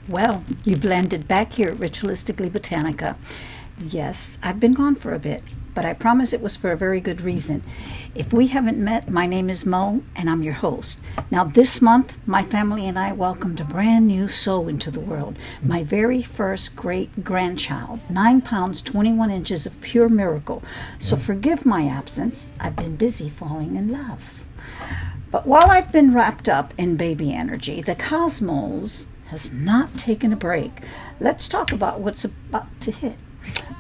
Well, you've landed back here at Ritualistically Botanica. Yes, I've been gone for a bit, but I promise it was for a very good reason. If we haven't met, my name is Mo, and I'm your host. Now, this month, my family and I welcomed a brand new soul into the world. My very first great-grandchild, 9 pounds, 21 inches of pure miracle. So forgive my absence. I've been busy falling in love. But while I've been wrapped up in baby energy, the cosmos has not taken a break. Let's talk about what's about to hit.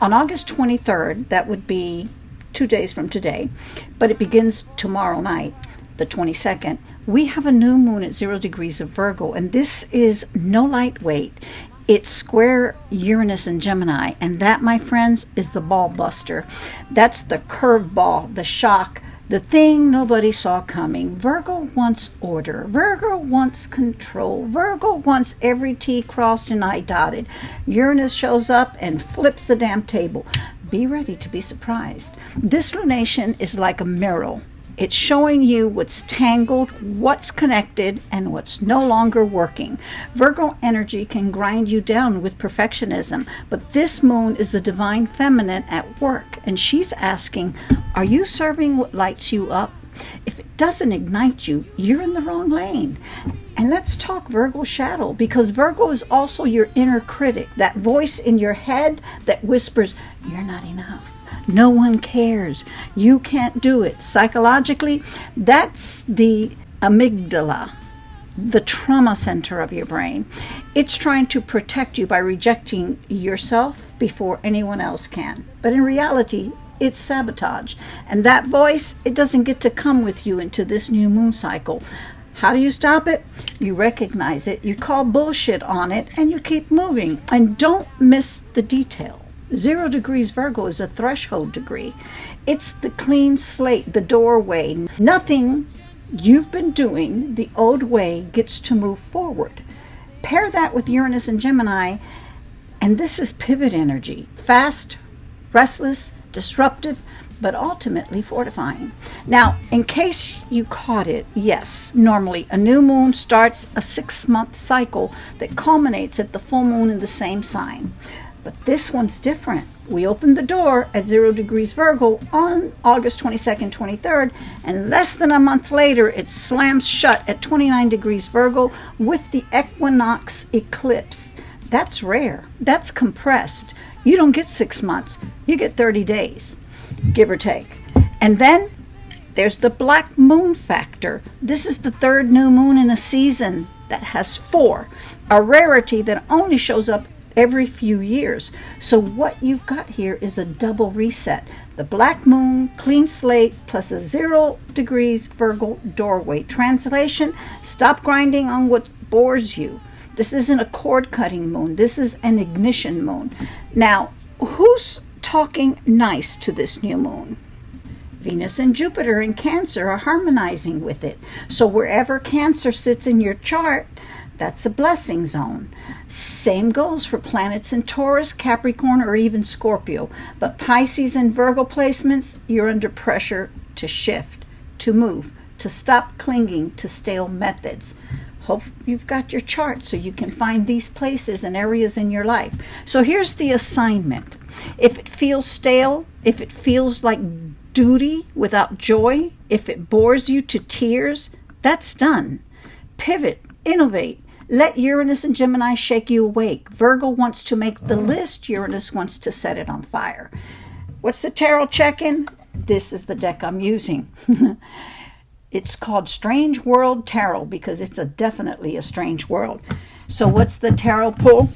On August 23rd, that would be 2 days from today, but it begins tomorrow night, the 22nd, we have a new moon at 0 degrees of Virgo, and this is no lightweight. It's square Uranus and Gemini, and that, my friends, is the ball buster. That's the curveball, the shock, the thing nobody saw coming. Virgo wants order. Virgo wants control. Virgo wants every T crossed and I dotted. Uranus shows up and flips the damn table. Be ready to be surprised. This lunation is like a mirror. It's showing you what's tangled, what's connected, and what's no longer working. Virgo energy can grind you down with perfectionism, but this moon is the divine feminine at work, and she's asking, are you serving what lights you up? If it doesn't ignite you, you're in the wrong lane. And let's talk Virgo shadow, because Virgo is also your inner critic, that voice in your head that whispers, you're not enough. No one cares. You can't do it. Psychologically, that's the amygdala, the trauma center of your brain. It's trying to protect you by rejecting yourself before anyone else can. But in reality, it's sabotage. And that voice, it doesn't get to come with you into this new moon cycle. How do you stop it? You recognize it, you call bullshit on it, and you keep moving. And don't miss the detail. 0 degrees Virgo is a threshold degree. It's the clean slate, the doorway. Nothing you've been doing the old way gets to move forward. Pair that with Uranus and Gemini, and this is pivot energy. Fast, restless, disruptive, but ultimately fortifying. Now, in case you caught it, yes, normally a new moon starts a 6-month cycle that culminates at the full moon in the same sign. But this one's different. We opened the door at 0 degrees Virgo on August 22nd, 23rd, and less than a month later, it slams shut at 29 degrees Virgo with the equinox eclipse. That's rare. That's compressed. You don't get 6 months. You get 30 days, give or take. And then there's the black moon factor. This is the third new moon in a season that has 4, a rarity that only shows up every few years. So what you've got here is a double reset. The black moon, clean slate, plus a 0 degrees Virgo doorway. Translation, stop grinding on what bores you. This isn't a cord-cutting moon. This is an ignition moon. Now, who's talking nice to this new moon? Venus and Jupiter in Cancer are harmonizing with it. So wherever Cancer sits in your chart, that's a blessing zone. Same goes for planets in Taurus, Capricorn, or even Scorpio. But Pisces and Virgo placements, you're under pressure to shift, to move, to stop clinging to stale methods. Hope you've got your chart so you can find these places and areas in your life. So here's the assignment. If it feels stale, if it feels like duty without joy, if it bores you to tears, that's done. Pivot, innovate. Let Uranus and Gemini shake you awake. Virgo wants to make the list. Uranus wants to set it on fire. What's the tarot check-in? This is the deck I'm using. It's called Strange World Tarot because it's definitely a strange world. So what's the tarot pull?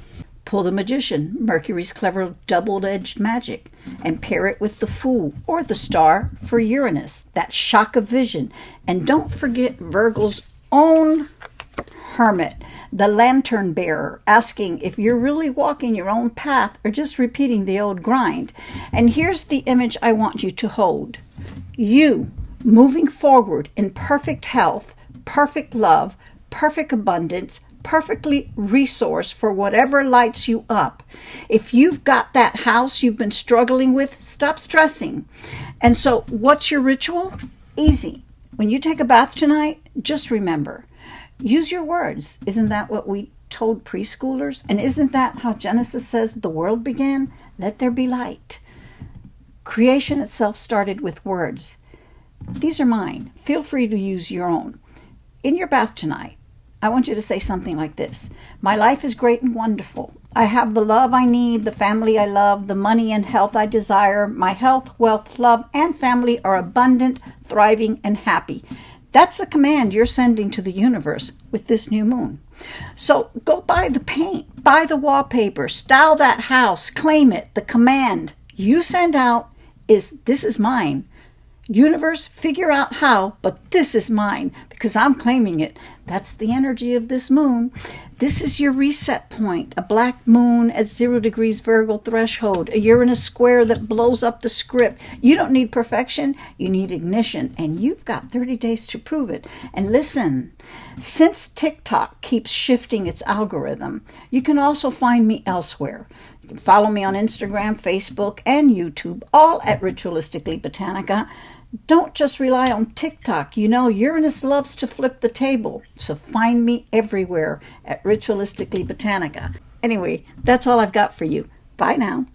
Pull the Magician, Mercury's clever double-edged magic, and pair it with the Fool or the Star for Uranus, that shock of vision. And don't forget Virgo's own Hermit, the lantern bearer, asking if you're really walking your own path or just repeating the old grind. And here's the image I want you to hold. You moving forward in perfect health, perfect love, perfect abundance, perfectly resourced for whatever lights you up. If you've got that house you've been struggling with, stop stressing. And so what's your ritual? Easy. When you take a bath tonight, just remember, Use your words. Isn't that what we told preschoolers? And isn't that how Genesis says the world began? Let there be light. Creation itself started with words. These are mine. Feel free to use your own. In your bath tonight, I want you to say something like this. My life is great and wonderful. I have the love I need, the family I love, the money and health I desire. My health, wealth, love, and family are abundant, thriving, and happy. That's a command you're sending to the universe with this new moon. So go buy the paint, buy the wallpaper, style that house, claim it. The command you send out is, this is mine. Universe, figure out how, but this is mine because I'm claiming it. That's the energy of this moon. This is your reset point, a black moon at 0 degrees Virgo threshold, a Uranus square that blows up the script. You don't need perfection, you need ignition, and you've got 30 days to prove it. And listen, since TikTok keeps shifting its algorithm, you can also find me elsewhere. You can follow me on Instagram, Facebook, and YouTube, all at Ritualistically Botanica. Don't just rely on TikTok. You know, Uranus loves to flip the table. So find me everywhere at Ritualistically Botanica. Anyway, that's all I've got for you. Bye now.